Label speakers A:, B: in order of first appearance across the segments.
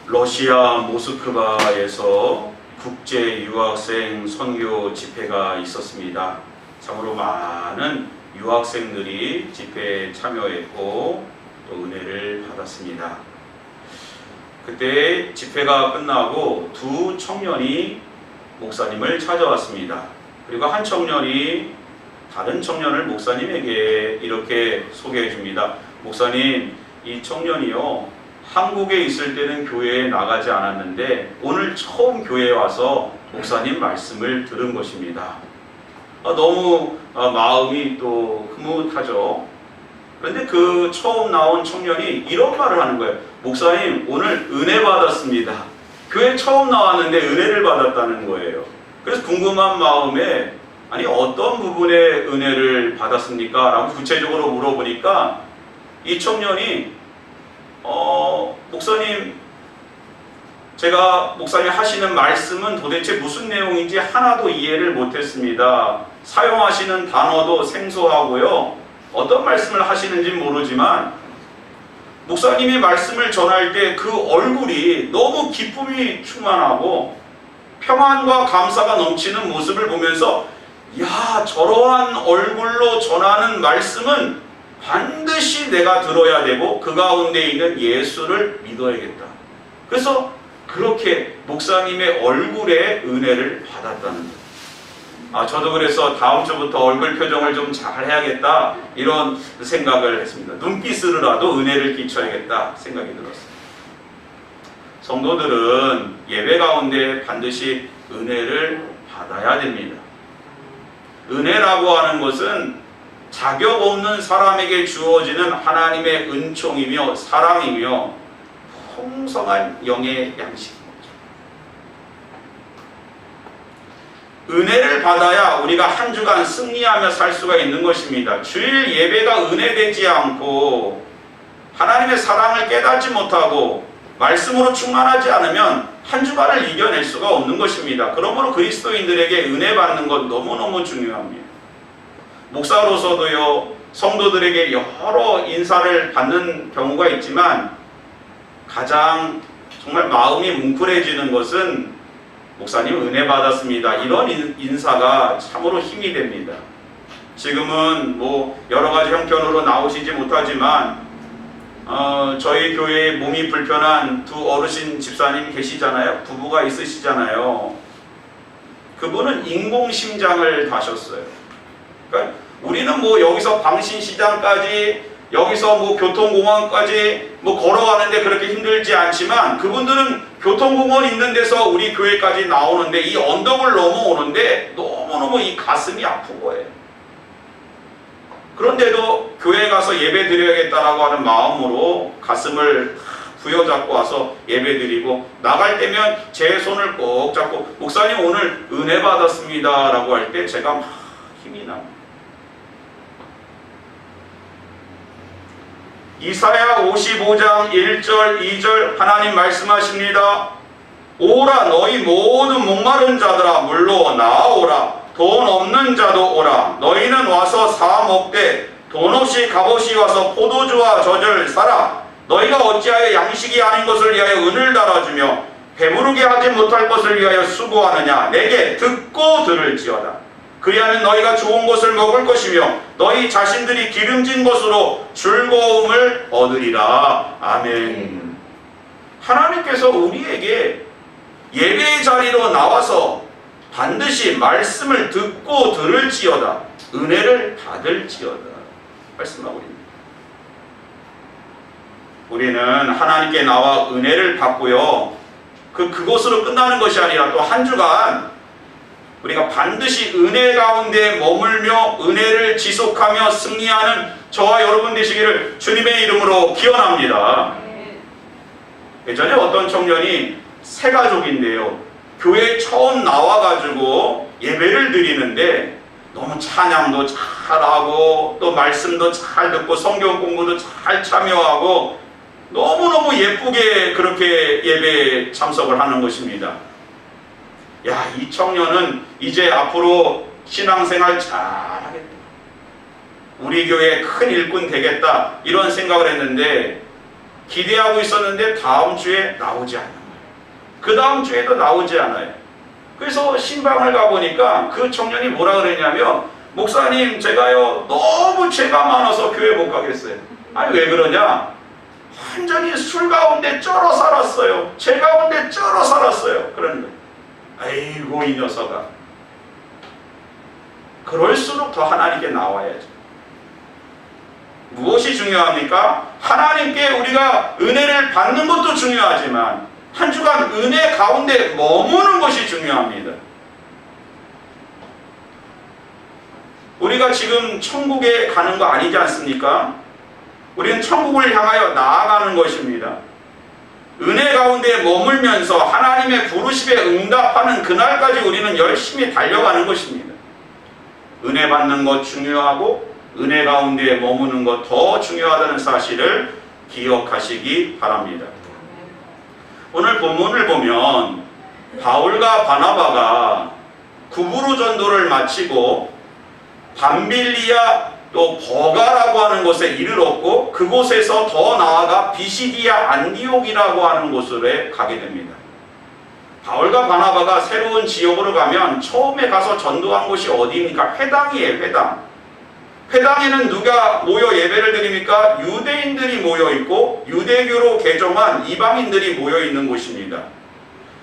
A: 러시아 모스크바에서 국제 유학생 선교 집회가 있었습니다. 참으로 많은 유학생들이 집회에 참여했고 또 은혜를 받았습니다. 그때 집회가 끝나고 두 청년이 목사님을 찾아왔습니다. 그리고 한 청년이 다른 청년을 목사님에게 이렇게 소개해 줍니다. 목사님, 이 청년이요, 한국에 있을 때는 교회에 나가지 않았는데 오늘 처음 교회에 와서 목사님 말씀을 들은 것입니다. 너무 마음이 또 흐뭇하죠. 그런데 그 처음 나온 청년이 이런 말을 하는 거예요. 목사님, 오늘 은혜 받았습니다. 교회 처음 나왔는데 은혜를 받았다는 거예요. 그래서 궁금한 마음에 아니 어떤 부분에 은혜를 받았습니까? 라고 구체적으로 물어보니까 이 청년이 목사님, 제가 목사님 하시는 말씀은 도대체 무슨 내용인지 하나도 이해를 못했습니다. 사용하시는 단어도 생소하고요. 어떤 말씀을 하시는지 모르지만 목사님이 말씀을 전할 때 그 얼굴이 너무 기쁨이 충만하고 평안과 감사가 넘치는 모습을 보면서 야, 저러한 얼굴로 전하는 말씀은 반드시 내가 들어야 되고 그 가운데 있는 예수를 믿어야겠다. 그래서 그렇게 목사님의 얼굴에 은혜를 받았다는 거예요. 저도 그래서 다음 주부터 얼굴 표정을 좀 잘 해야겠다 이런 생각을 했습니다. 눈빛으로라도 은혜를 끼쳐야겠다 생각이 들었어요. 성도들은 예배 가운데 반드시 은혜를 받아야 됩니다. 은혜라고 하는 것은 자격 없는 사람에게 주어지는 하나님의 은총이며 사랑이며 풍성한 영의 양식입니다. 은혜를 받아야 우리가 한 주간 승리하며 살 수가 있는 것입니다. 주일 예배가 은혜되지 않고 하나님의 사랑을 깨닫지 못하고 말씀으로 충만하지 않으면 한 주간을 이겨낼 수가 없는 것입니다. 그러므로 그리스도인들에게 은혜 받는 것 너무너무 중요합니다. 목사로서도요, 성도들에게 여러 인사를 받는 경우가 있지만 가장 정말 마음이 뭉클해지는 것은 목사님 은혜 받았습니다. 이런 인사가 참으로 힘이 됩니다. 지금은 여러 가지 형편으로 나오시지 못하지만 저희 교회에 몸이 불편한 두 어르신 집사님 계시잖아요. 부부가 있으시잖아요. 그분은 인공심장을 다셨어요. 그러니까 우리는 여기서 방신시장까지 여기서 교통공원까지 걸어가는데 그렇게 힘들지 않지만 그분들은 교통공원 있는 데서 우리 교회까지 나오는데 이 언덕을 넘어오는데 너무너무 이 가슴이 아픈 거예요. 그런데도 교회 가서 예배 드려야겠다라고 하는 마음으로 가슴을 부여잡고 와서 예배 드리고 나갈 때면 제 손을 꼭 잡고 목사님 오늘 은혜 받았습니다 라고 할 때 제가 막 힘이 납니다. 이사야 55장 1절 2절 하나님 말씀하십니다. 오라 너희 모든 목마른 자들아 물로 나아오라. 돈 없는 자도 오라. 너희는 와서 사 먹되 돈 없이 값없이 와서 포도주와 젖을 사라. 너희가 어찌하여 양식이 아닌 것을 위하여 은을 달아주며 배부르게 하지 못할 것을 위하여 수고하느냐. 내게 듣고 들을지어다. 그리하면 너희가 좋은 것을 먹을 것이며 너희 자신들이 기름진 것으로 즐거움을 얻으리라. 아멘. 하나님께서 우리에게 예배의 자리로 나와서 반드시 말씀을 듣고 들을지어다. 은혜를 받을지어다. 말씀하고 있습니다. 우리는 하나님께 나와 은혜를 받고요. 그것으로 끝나는 것이 아니라 또 한 주간 우리가 반드시 은혜 가운데 머물며 은혜를 지속하며 승리하는 저와 여러분 되시기를 주님의 이름으로 기원합니다. 예전에 어떤 청년이 세 가족인데요. 교회에 처음 나와가지고 예배를 드리는데 너무 찬양도 잘하고 또 말씀도 잘 듣고 성경 공부도 잘 참여하고 너무너무 예쁘게 그렇게 예배에 참석을 하는 것입니다. 야, 이 청년은 이제 앞으로 신앙생활 잘하겠다. 우리 교회에 큰 일꾼 되겠다. 이런 생각을 했는데 기대하고 있었는데 다음 주에 나오지 않는 거예요. 그 다음 주에도 나오지 않아요. 그래서 신방을 가보니까 그 청년이 뭐라 그랬냐면, 목사님, 제가요 너무 죄가 많아서 교회 못 가겠어요. 아니 왜 그러냐? 완전히 술 가운데 쩔어 살았어요. 죄 가운데 쩔어 살았어요. 그러는 거예요. 아이고 이 녀석아. 그럴수록 더 하나님께 나와야죠. 무엇이 중요합니까? 하나님께 우리가 은혜를 받는 것도 중요하지만 한 주간 은혜 가운데 머무는 것이 중요합니다. 우리가 지금 천국에 가는 거 아니지 않습니까? 우리는 천국을 향하여 나아가는 것입니다. 은혜 가운데 머물면서 하나님의 부르심에 응답하는 그날까지 우리는 열심히 달려가는 것입니다. 은혜 받는 것 중요하고 은혜 가운데 머무는 것 더 중요하다는 사실을 기억하시기 바랍니다. 오늘 본문을 보면 바울과 바나바가 구브로 전도를 마치고 밤빌리아 또 버가라고 하는 곳에 이르렀고 그곳에서 더 나아가 비시디아 안디옥이라고 하는 곳으로 가게 됩니다. 바울과 바나바가 새로운 지역으로 가면 처음에 가서 전도한 곳이 어디입니까? 회당이에요. 회당. 회당에는 누가 모여 예배를 드립니까? 유대인들이 모여 있고 유대교로 개종한 이방인들이 모여 있는 곳입니다.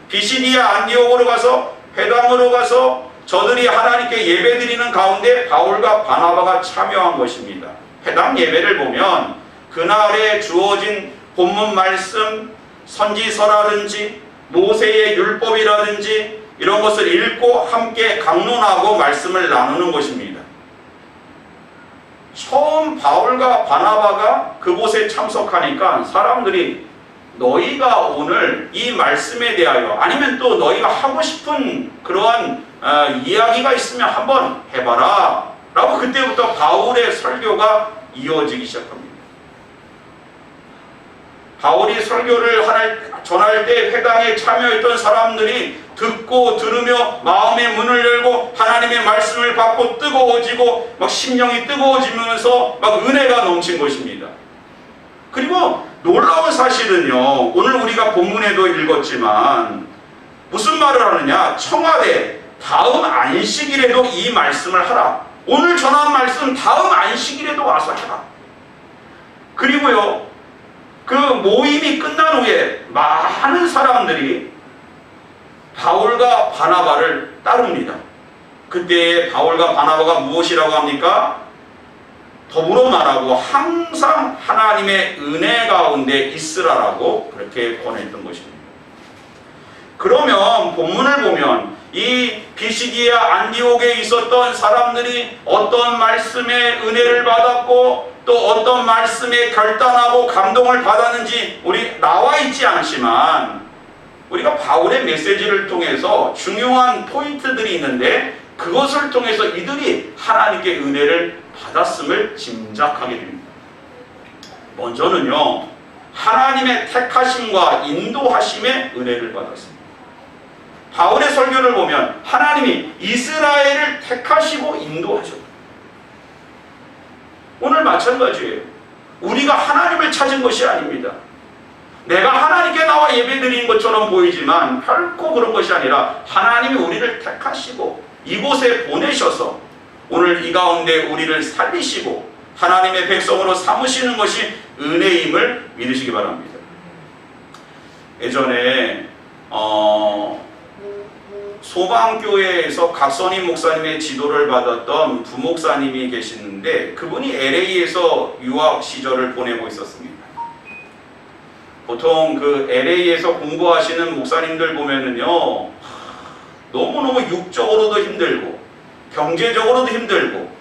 A: 비시디아 안디옥으로 가서 회당으로 가서 저들이 하나님께 예배 드리는 가운데 바울과 바나바가 참여한 것입니다. 회당 예배를 보면 그날에 주어진 본문 말씀, 선지서라든지 모세의 율법이라든지 이런 것을 읽고 함께 강론하고 말씀을 나누는 것입니다. 처음 바울과 바나바가 그곳에 참석하니까 사람들이 너희가 오늘 이 말씀에 대하여 아니면 또 너희가 하고 싶은 그러한 이야기가 있으면 한번 해봐라 라고 그때부터 바울의 설교가 이어지기 시작합니다. 바울이 설교를 전할 때 회당에 참여했던 사람들이 듣고 들으며 마음의 문을 열고 하나님의 말씀을 받고 뜨거워지고 막 심령이 뜨거워지면서 막 은혜가 넘친 것입니다. 그리고 놀라운 사실은요, 오늘 우리가 본문에도 읽었지만 무슨 말을 하느냐? 청하되 다음 안식일에도 이 말씀을 하라. 오늘 전한 말씀 다음 안식일에도 와서 해라. 그리고요, 그 모임이 끝난 후에 많은 사람들이 바울과 바나바를 따릅니다. 그때 바울과 바나바가 무엇이라고 합니까? 더불어 말하고 항상 하나님의 은혜 가운데 있으라라고 그렇게 권했던 것입니다. 그러면 본문을 보면 이 비시디아 안디옥에 있었던 사람들이 어떤 말씀의 은혜를 받았고 또 어떤 말씀에 결단하고 감동을 받았는지 우리 나와 있지 않지만 우리가 바울의 메시지를 통해서 중요한 포인트들이 있는데 그것을 통해서 이들이 하나님께 은혜를 받았음을 짐작하게 됩니다. 먼저는요, 하나님의 택하심과 인도하심의 은혜를 받았습니다. 바울의 설교를 보면 하나님이 이스라엘을 택하시고 인도하셨다. 오늘 마찬가지예요. 우리가 하나님을 찾은 것이 아닙니다. 내가 하나님께 나와 예배드리는 것처럼 보이지만 결코 그런 것이 아니라 하나님이 우리를 택하시고 이곳에 보내셔서 오늘 이 가운데 우리를 살리시고 하나님의 백성으로 삼으시는 것이 은혜임을 믿으시기 바랍니다. 예전에 소방교회에서 각선임 목사님의 지도를 받았던 부목사님이 계시는데 그분이 LA에서 유학 시절을 보내고 있었습니다. 보통 그 LA에서 공부하시는 목사님들 보면은요, 너무너무 육적으로도 힘들고 경제적으로도 힘들고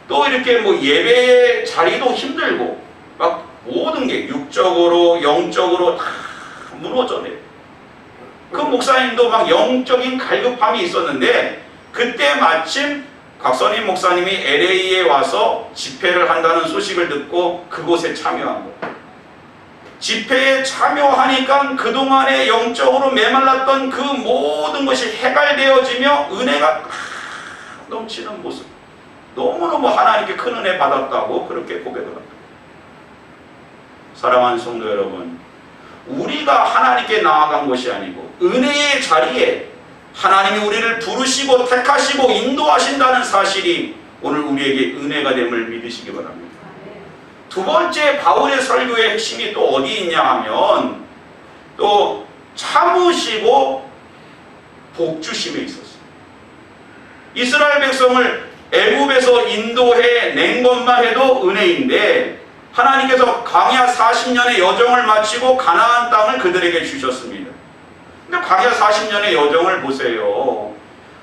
A: 또 이렇게 뭐 예배의 자리도 힘들고 막 모든 게 육적으로 영적으로 다 무너져내요. 그 목사님도 막 영적인 갈급함이 있었는데 그때 마침 각선임 목사님이 LA에 와서 집회를 한다는 소식을 듣고 그곳에 참여한 거예요. 집회에 참여하니까 그동안에 영적으로 메말랐던 그 모든 것이 해갈되어지며 은혜가 넘치는 모습. 너무너무 하나님께 큰 은혜 받았다고 그렇게 고백을 합니다. 사랑하는 성도 여러분, 우리가 하나님께 나아간 것이 아니고 은혜의 자리에 하나님이 우리를 부르시고 택하시고 인도하신다는 사실이 오늘 우리에게 은혜가 됨을 믿으시기 바랍니다. 두 번째 바울의 설교의 핵심이 또 어디 있냐 하면 또 참으시고 복주심에 있었어요. 이스라엘 백성을 애굽에서 인도해 낸 것만 해도 은혜인데 하나님께서 광야 40년의 여정을 마치고 가나안 땅을 그들에게 주셨습니다. 근데 광야 40년의 여정을 보세요.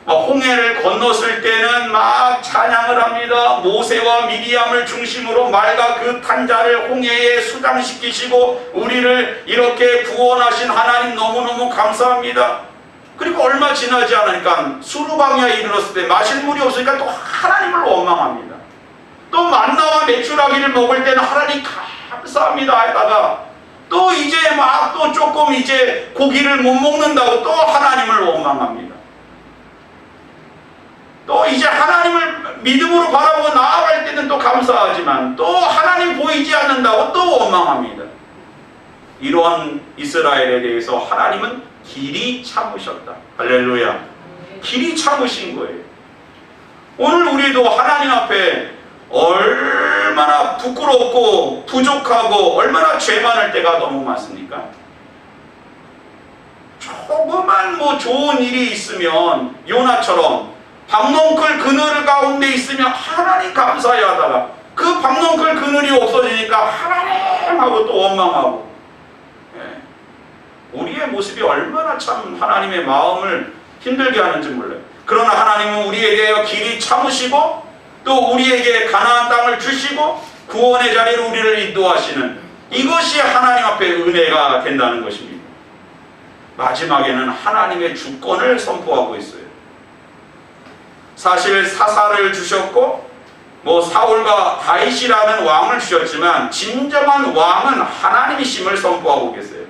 A: 홍해를 건넜을 때는 막 찬양을 합니다. 모세와 미리암을 중심으로 말과 그 탄자를 홍해에 수장시키시고 우리를 이렇게 구원하신 하나님 너무너무 감사합니다. 그리고 얼마 지나지 않으니까 수르광야에 이르렀을 때 마실 물이 없으니까 또 하나님을 원망합니다. 또 만나와 메추라기를 먹을 때는 하나님 감사합니다 하다가 또 이제 막 또 조금 이제 고기를 못 먹는다고 또 하나님을 원망합니다. 또 이제 하나님을 믿음으로 바라보고 나아갈 때는 또 감사하지만 또 하나님 보이지 않는다고 또 원망합니다. 이러한 이스라엘에 대해서 하나님은 길이 참으셨다. 할렐루야. 길이 참으신 거예요. 오늘 우리도 하나님 앞에 얼마나 부끄럽고 부족하고 얼마나 죄 많을 때가 너무 많습니까? 조그만 좋은 일이 있으면 요나처럼 박농클 그늘 가운데 있으면 하나님 감사해 하다가 그 박농클 그늘이 없어지니까 하나님 하고 또 원망하고, 우리의 모습이 얼마나 참 하나님의 마음을 힘들게 하는지 몰라요. 그러나 하나님은 우리에 대하여 길이 참으시고 또 우리에게 가나안 땅을 주시고 구원의 자리로 우리를 인도하시는 이것이 하나님 앞에 은혜가 된다는 것입니다. 마지막에는 하나님의 주권을 선포하고 있어요. 사실 사사를 주셨고 사울과 다윗이라는 왕을 주셨지만 진정한 왕은 하나님이심을 선포하고 계세요.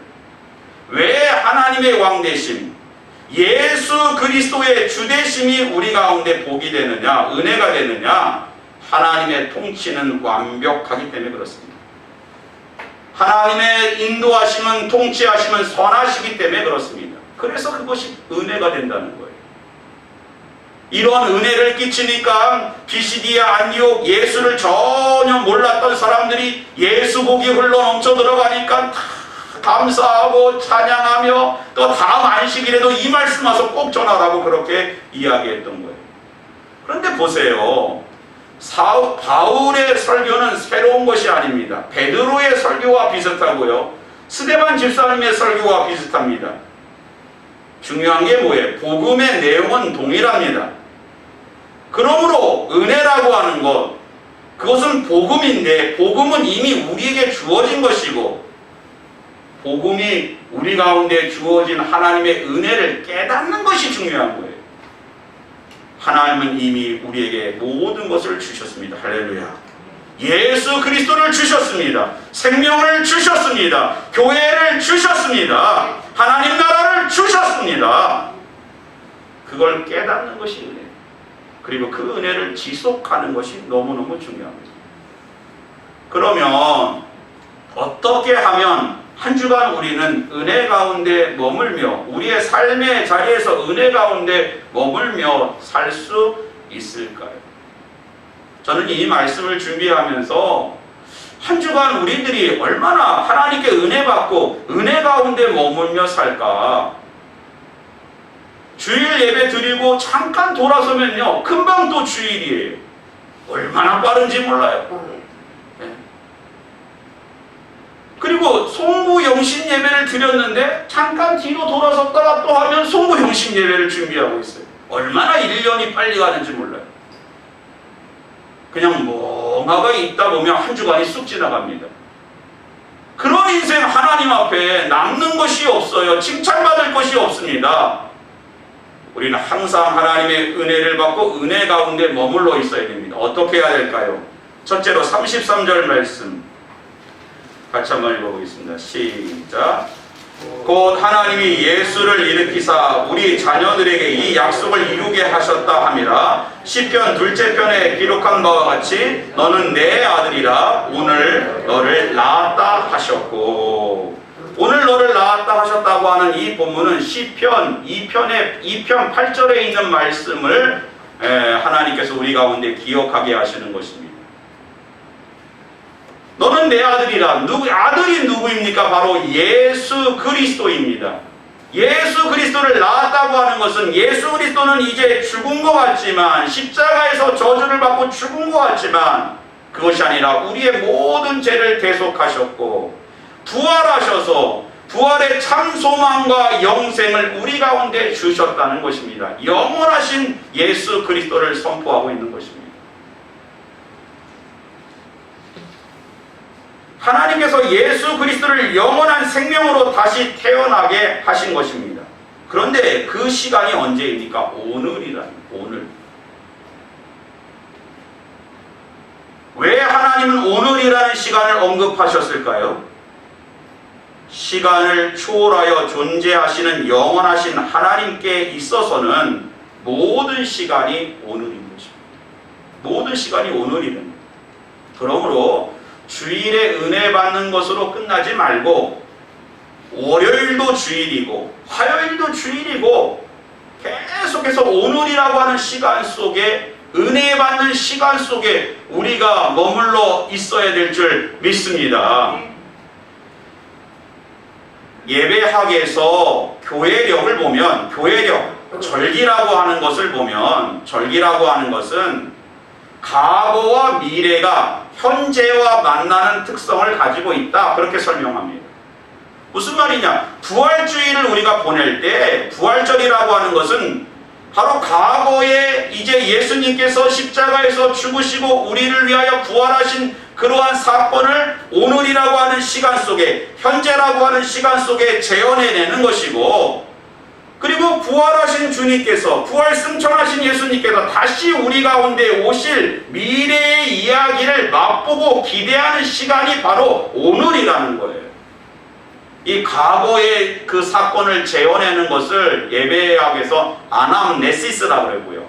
A: 왜 하나님의 왕 되심, 예수 그리스도의 주 되심이 우리 가운데 복이 되느냐, 은혜가 되느냐? 하나님의 통치는 완벽하기 때문에 그렇습니다. 하나님의 인도하심은 통치하심은 선하시기 때문에 그렇습니다. 그래서 그것이 은혜가 된다는 거예요. 이런 은혜를 끼치니까 비시디아 안디옥 예수를 전혀 몰랐던 사람들이 예수 복이 흘러 넘쳐 들어가니까 다 감사하고 찬양하며 또 다음 안식일에도 이 말씀 와서 꼭 전하라고 그렇게 이야기했던 거예요. 그런데 보세요. 바울의 설교는 새로운 것이 아닙니다. 베드로의 설교와 비슷하고요. 스데반 집사님의 설교와 비슷합니다. 중요한 게 뭐예요? 복음의 내용은 동일합니다. 그러므로 은혜라고 하는 것, 그것은 복음인데 복음은 이미 우리에게 주어진 것이고 복음이 우리 가운데 주어진 하나님의 은혜를 깨닫는 것이 중요한 거예요. 하나님은 이미 우리에게 모든 것을 주셨습니다. 할렐루야. 예수 그리스도를 주셨습니다. 생명을 주셨습니다. 교회를 주셨습니다. 하나님 나라를 주셨습니다. 그걸 깨닫는 것이 은혜. 그리고 그 은혜를 지속하는 것이 너무너무 중요합니다. 그러면 어떻게 하면 한 주간 우리는 은혜 가운데 머물며 우리의 삶의 자리에서 은혜 가운데 머물며 살 수 있을까요? 저는 이 말씀을 준비하면서 한 주간 우리들이 얼마나 하나님께 은혜 받고 은혜 가운데 머물며 살까? 주일 예배 드리고 잠깐 돌아서면요 금방 또 주일이에요. 얼마나 빠른지 몰라요. 그리고 송구 영신 예배를 드렸는데 잠깐 뒤로 돌아섰다가 또 하면 송구 영신 예배를 준비하고 있어요. 얼마나 1년이 빨리 가는지 몰라요. 그냥 뭔가가 있다 보면 한 주간이 쑥 지나갑니다. 그런 인생 하나님 앞에 남는 것이 없어요. 칭찬받을 것이 없습니다. 우리는 항상 하나님의 은혜를 받고 은혜 가운데 머물러 있어야 됩니다. 어떻게 해야 될까요? 첫째로 33절 말씀 같이 한번 읽어보겠습니다. 시작. 곧 하나님이 예수를 일으키사 우리 자녀들에게 이 약속을 이루게 하셨다 함이라. 시편 둘째 편에 기록한 바와 같이 너는 내 아들이라 오늘 너를 낳았다 하셨고, 오늘 너를 낳았다 하셨다고 하는 이 본문은 시편 2편 8절에 있는 말씀을 하나님께서 우리 가운데 기억하게 하시는 것입니다. 너는 내 아들이라. 아들이 누구입니까? 바로 예수 그리스도입니다. 예수 그리스도를 낳았다고 하는 것은 예수 그리스도는 이제 죽은 것 같지만, 십자가에서 저주를 받고 죽은 것 같지만 그것이 아니라 우리의 모든 죄를 대속하셨고 부활하셔서 부활의 참 소망과 영생을 우리 가운데 주셨다는 것입니다. 영원하신 예수 그리스도를 선포하고 있는 것입니다. 하나님께서 예수 그리스도를 영원한 생명으로 다시 태어나게 하신 것입니다. 그런데 그 시간이 언제입니까? 오늘. 왜 하나님은 오늘이라는 시간을 언급하셨을까요? 시간을 초월하여 존재하시는 영원하신 하나님께 있어서는 모든 시간이 오늘인 것입니다. 모든 시간이 오늘이랍니다. 그러므로 주일에 은혜 받는 것으로 끝나지 말고 월요일도 주일이고 화요일도 주일이고 계속해서 오늘이라고 하는 시간 속에, 은혜 받는 시간 속에 우리가 머물러 있어야 될 줄 믿습니다. 예배학에서 교회력을 보면, 절기라고 하는 것을 보면, 절기라고 하는 것은 과거와 미래가 현재와 만나는 특성을 가지고 있다, 그렇게 설명합니다. 무슨 말이냐? 부활주의를 우리가 보낼 때 부활절이라고 하는 것은 바로 과거에 이제 예수님께서 십자가에서 죽으시고 우리를 위하여 부활하신 그러한 사건을 오늘이라고 하는 시간 속에, 현재라고 하는 시간 속에 재현해내는 것이고, 그리고 부활하신 주님께서, 부활 승천하신 예수님께서 다시 우리 가운데 오실 미래의 이야기를 맛보고 기대하는 시간이 바로 오늘이라는 거예요. 이 과거의 그 사건을 재현하는 것을 예배학에서 아남네시스라고 그러고요.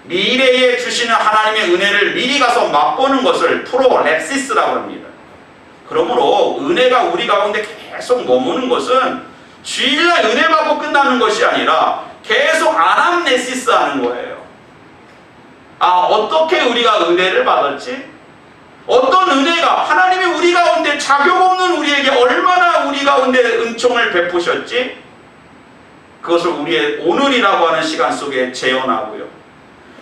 A: 미래에 주시는 하나님의 은혜를 미리 가서 맛보는 것을 프로랩시스라고 합니다. 그러므로 은혜가 우리 가운데 계속 머무는 것은 주일날 은혜 받고 끝나는 것이 아니라 계속 아남네시스 하는 거예요. 어떻게 우리가 은혜를 받았지? 어떤 은혜가, 하나님이 우리 가운데 자격 없는 우리에게 얼마나 우리 가운데 은총을 베푸셨지? 그것을 우리의 오늘이라고 하는 시간 속에 재현하고요.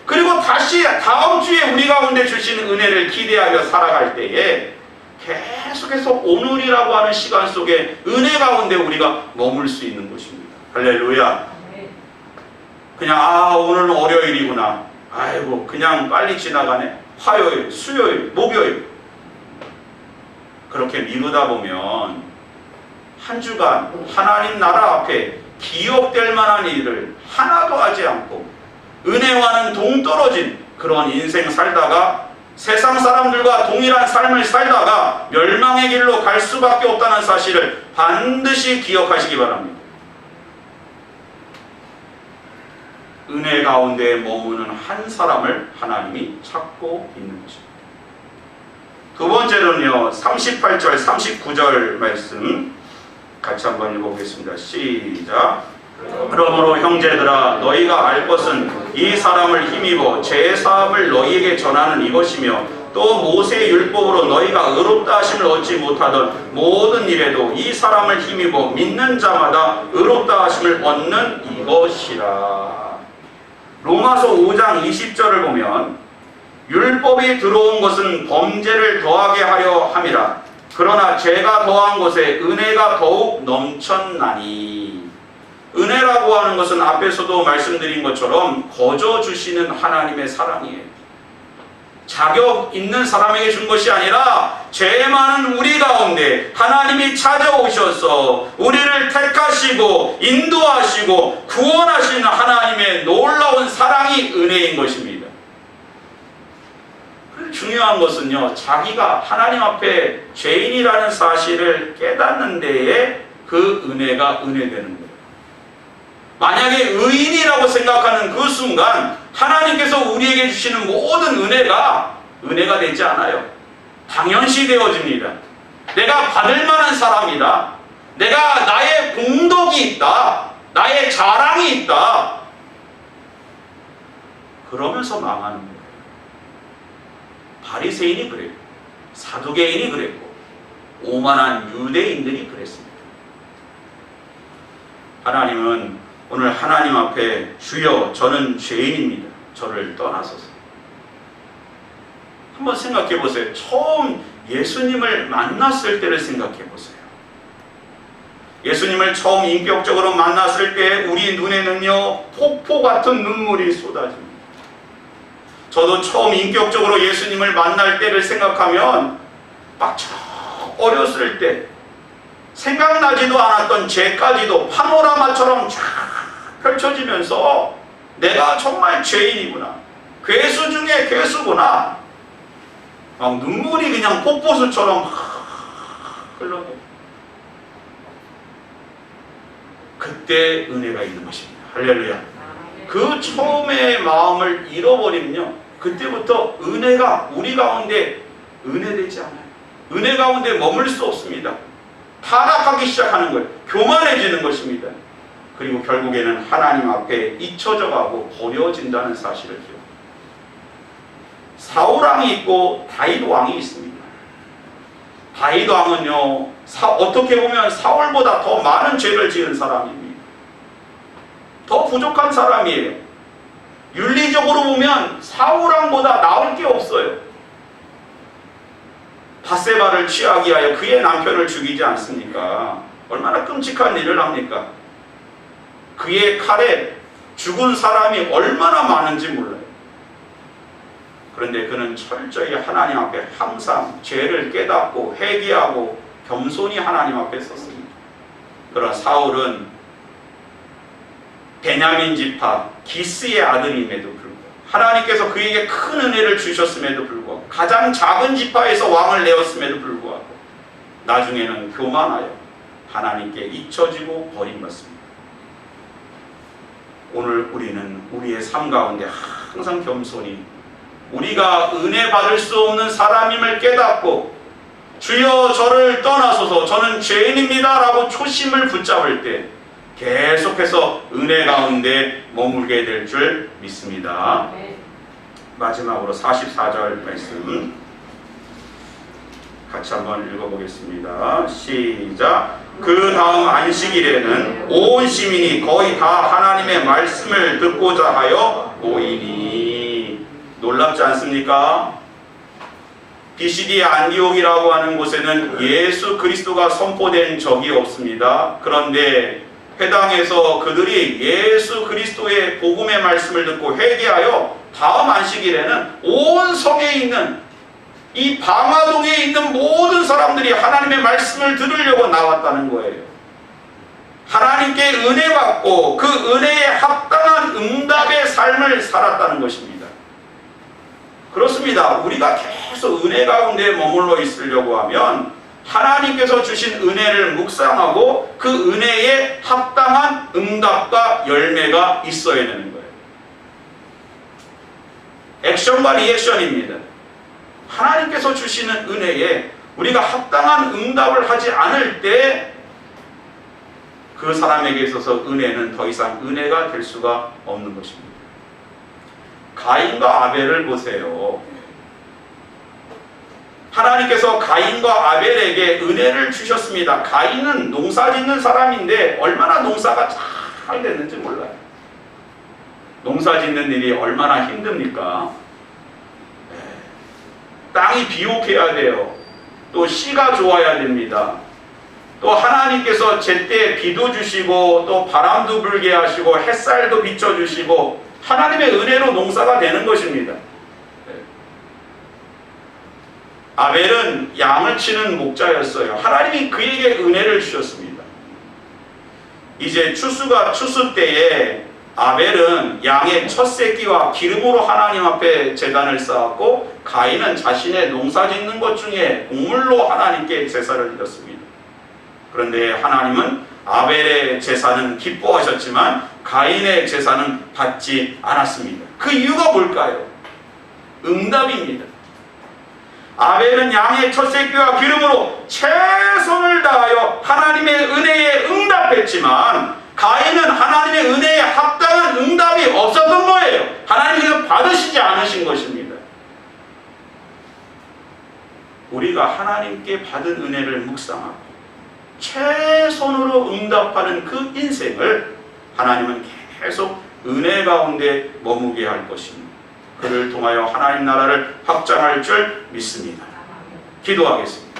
A: 그리고 다시 다음 주에 우리 가운데 주시는 은혜를 기대하며 살아갈 때에 계속해서 오늘이라고 하는 시간 속에 은혜 가운데 우리가 머물 수 있는 것입니다. 할렐루야. 그냥 오늘은 월요일이구나, 아이고 그냥 빨리 지나가네, 화요일, 수요일, 목요일, 그렇게 미루다 보면 한 주간 하나님 나라 앞에 기억될 만한 일을 하나도 하지 않고 은혜와는 동떨어진 그런 인생 살다가 세상 사람들과 동일한 삶을 살다가 멸망의 길로 갈 수밖에 없다는 사실을 반드시 기억하시기 바랍니다. 은혜 가운데 머무는 한 사람을 하나님이 찾고 있는 것입니다. 두 번째로는요, 38절, 39절 말씀 같이 한번 읽어보겠습니다. 시작. 그러므로 형제들아, 너희가 알 것은 이 사람을 힘입어 제사함을 너희에게 전하는 이것이며, 또 모세의 율법으로 너희가 의롭다 하심을 얻지 못하던 모든 일에도 이 사람을 힘입어 믿는 자마다 의롭다 하심을 얻는 이것이라. 로마서 5장 20절을 보면 율법이 들어온 것은 범죄를 더하게 하려 함이라. 그러나 죄가 더한 것에 은혜가 더욱 넘쳤나니. 은혜라고 하는 것은 앞에서도 말씀드린 것처럼 거저 주시는 하나님의 사랑이에요. 자격 있는 사람에게 준 것이 아니라 죄 많은 우리 가운데 하나님이 찾아오셔서 우리를 택하시고 인도하시고 구원하시는 하나님의 놀라운 사랑이 은혜인 것입니다. 중요한 것은요, 자기가 하나님 앞에 죄인이라는 사실을 깨닫는 데에 그 은혜가 은혜되는 거예요. 만약에 의인이라고 생각하는 그 순간 하나님께서 우리에게 주시는 모든 은혜가 은혜가 되지 않아요. 당연시 되어집니다. 내가 받을 만한 사람이다. 내가 나의 공덕이 있다. 나의 자랑이 있다. 그러면서 망하는 거예요. 바리새인이 그랬고 사두개인이 그랬고 오만한 유대인들이 그랬습니다. 하나님은 오늘 하나님 앞에 주여 저는 죄인입니다. 저를 떠나소서. 한번 생각해 보세요. 처음 예수님을 만났을 때를 생각해 보세요. 예수님을 처음 인격적으로 만났을 때 우리 눈에는요 폭포 같은 눈물이 쏟아집니다. 저도 처음 인격적으로 예수님을 만날 때를 생각하면 막 어렸을 때 생각나지도 않았던 죄까지도 파노라마처럼 쫙 펼쳐지면서 내가 정말 죄인이구나, 괴수 중에 괴수구나, 막 눈물이 그냥 폭포수처럼 흘러내려. 그때 은혜가 있는 것입니다. 할렐루야. 그 처음의 마음을 잃어버리면요 그때부터 은혜가 우리 가운데 은혜되지 않아요. 은혜 가운데 머물 수 없습니다. 타락하기 시작하는 거예요. 교만해지는 것입니다. 그리고 결국에는 하나님 앞에 잊혀져 가고 버려진다는 사실을 기억합니다. 사울 왕이 있고 다윗 왕이 있습니다. 다윗 왕은요 어떻게 보면 사울보다 더 많은 죄를 지은 사람입니다. 더 부족한 사람이에요. 윤리적으로 보면 사울 왕보다 나을 게 없어요. 밧세바를 취하기 하여 그의 남편을 죽이지 않습니까? 얼마나 끔찍한 일을 합니까? 그의 칼에 죽은 사람이 얼마나 많은지 몰라요. 그런데 그는 철저히 하나님 앞에 항상 죄를 깨닫고 회개하고 겸손히 하나님 앞에 섰습니다. 그러나 사울은 베냐민 지파 기스의 아들임에도 불구하고 하나님께서 그에게 큰 은혜를 주셨음에도 불구하고 가장 작은 지파에서 왕을 내었음에도 불구하고 나중에는 교만하여 하나님께 잊혀지고 버림받습니다. 오늘 우리는 우리의 삶 가운데 항상 겸손히 우리가 은혜 받을 수 없는 사람임을 깨닫고 주여 저를 떠나소서 저는 죄인입니다 라고 초심을 붙잡을 때 계속해서 은혜 가운데 머물게 될 줄 믿습니다. 마지막으로 44절 말씀 같이 한번 읽어보겠습니다. 시작. 그 다음 안식일에는 온 시민이 거의 다 하나님의 말씀을 듣고자 하여 모이니. 놀랍지 않습니까? 비시디 안디옥이라고 하는 곳에는 예수 그리스도가 선포된 적이 없습니다. 그런데 회당에서 그들이 예수 그리스도의 복음의 말씀을 듣고 회개하여 다음 안식일에는 온 성에 있는 이 방화동에 있는 모든 사람들이 하나님의 말씀을 들으려고 나왔다는 거예요. 하나님께 은혜 받고 그 은혜에 합당한 응답의 삶을 살았다는 것입니다. 그렇습니다. 우리가 계속 은혜 가운데 머물러 있으려고 하면 하나님께서 주신 은혜를 묵상하고 그 은혜에 합당한 응답과 열매가 있어야 되는 거예요. 액션과 리액션입니다. 하나님께서 주시는 은혜에 우리가 합당한 응답을 하지 않을 때 그 사람에게 있어서 은혜는 더 이상 은혜가 될 수가 없는 것입니다. 가인과 아벨을 보세요. 하나님께서 가인과 아벨에게 은혜를 주셨습니다. 가인은 농사 짓는 사람인데 얼마나 농사가 잘 됐는지 몰라요. 농사 짓는 일이 얼마나 힘듭니까? 땅이 비옥해야 돼요. 또 씨가 좋아야 됩니다. 또 하나님께서 제때 비도 주시고 또 바람도 불게 하시고 햇살도 비춰주시고 하나님의 은혜로 농사가 되는 것입니다. 아벨은 양을 치는 목자였어요. 하나님이 그에게 은혜를 주셨습니다. 이제 추수 때에 아벨은 양의 첫 새끼와 기름으로 하나님 앞에 제단을 쌓았고 가인은 자신의 농사 짓는 것 중에 곡물로 하나님께 제사를 드렸습니다. 그런데 하나님은 아벨의 제사는 기뻐하셨지만 가인의 제사는 받지 않았습니다. 그 이유가 뭘까요? 응답입니다. 아벨은 양의 첫 새끼와 기름으로 최선을 다하여 하나님의 은혜에 응답했지만 가인은 하나님의 은혜에 합당한 응답이 없었던 거예요. 하나님이 받으시지 않으신 것입니다. 우리가 하나님께 받은 은혜를 묵상하고 최선으로 응답하는 그 인생을 하나님은 계속 은혜 가운데 머무게 할 것입니다. 그를 통하여 하나님 나라를 확장할 줄 믿습니다. 기도하겠습니다.